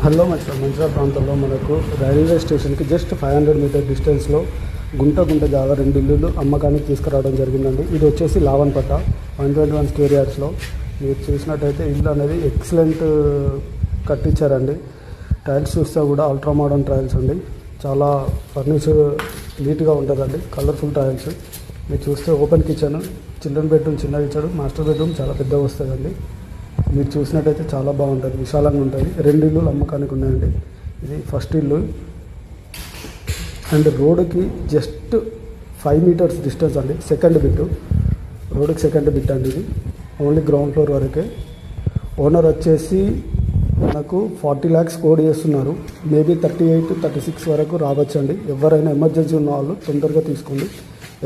Hello Mancherial ప్రాంతంలో మనకు railway స్టేషన్కి జస్ట్ 500 మీటర్ డిస్టెన్స్లో గుంట జాగా 2 ఇల్లులు అమ్మకానికి తీసుకురావడం జరిగిందండి. ఇది వచ్చేసి లావన్పట్ట 121 స్క్వేర్ యార్డ్స్లో. మీరు చూసినట్టయితే ఇల్లు అనేది ఎక్సలెంట్ కట్టించారండి. టైల్స్ చూస్తే కూడా అల్ట్రా మోడర్న్ టైల్స్ అండి. చాలా ఫర్నిచర్ నీట్గా ఉంటుందండి, కలర్ఫుల్ టైల్స్. మీరు చూస్తే ఓపెన్ కిచెన్, చిల్డ్రన్ బెడ్రూమ్ చిన్నగా ఇచ్చాడు, మాస్టర్ బెడ్రూమ్ చాలా పెద్దగా వస్తుందండి. మీరు చూసినట్టయితే చాలా బాగుంటుంది, విశాలంగా ఉంటుంది. 2 ఇల్లులు అమ్మకానికి ఉన్నాయండి. ఇది ఫస్ట్ ఇల్లు అండ్ రోడ్డుకి జస్ట్ 5 మీటర్స్ డిస్టెన్స్ అండి. సెకండ్ బిట్, రోడ్డుకి సెకండ్ బిట్ అండి. ఇది ఓన్లీ గ్రౌండ్ ఫ్లోర్ వరకే. ఓనర్ వచ్చేసి మనకు 40 lakhs కోడ్ చేస్తున్నారు. మేబీ 38-36 వరకు రావచ్చండి. ఎవరైనా ఎమర్జెన్సీ ఉన్న వాళ్ళు తొందరగా తీసుకోండి,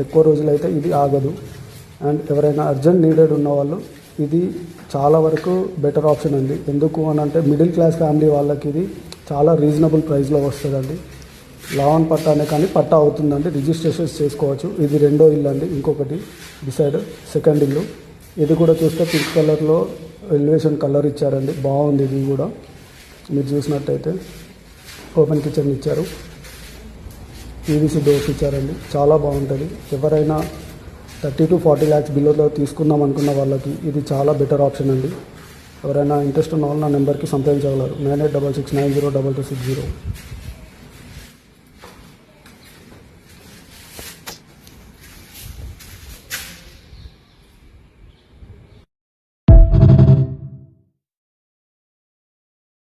ఎక్కువ రోజులైతే ఇది ఆగదు. అండ్ ఎవరైనా అర్జెంట్ నీడెడ్ ఉన్న వాళ్ళు ఇది చాలా వరకు బెటర్ ఆప్షన్ అండి. ఎందుకు అని అంటే మిడిల్ క్లాస్ ఫ్యామిలీ వాళ్ళకి ఇది చాలా రీజనబుల్ ప్రైస్లో వస్తుందండి. లావన్ పట్టా అనే కానీ పట్టా అవుతుందండి, రిజిస్ట్రేషన్స్ చేసుకోవచ్చు. ఇది రెండో ఇల్లు అండి. ఇంకొకటి డిసైడ్ సెకండ్ ఇల్లు. ఇది కూడా చూస్తే పింక్ కలర్లో ఎలివేషన్ కలర్ ఇచ్చారండి, బాగుంది. ఇది కూడా మీరు చూసినట్టయితే ఓపెన్ కిచెన్ ఇచ్చారు, పీవీసీ డోర్స్ ఇచ్చారండి, చాలా బాగుంటుంది. ఎవరైనా 30-40 lakhs బిలోలో తీసుకుందాం అనుకున్న వాళ్ళకి ఇది చాలా బెటర్ ఆప్షన్ అండి. ఎవరైనా ఇంట్రెస్ట్ ఉన్న వాళ్ళు నా నెంబర్కి సంప్రదించగలరు. 9866902260.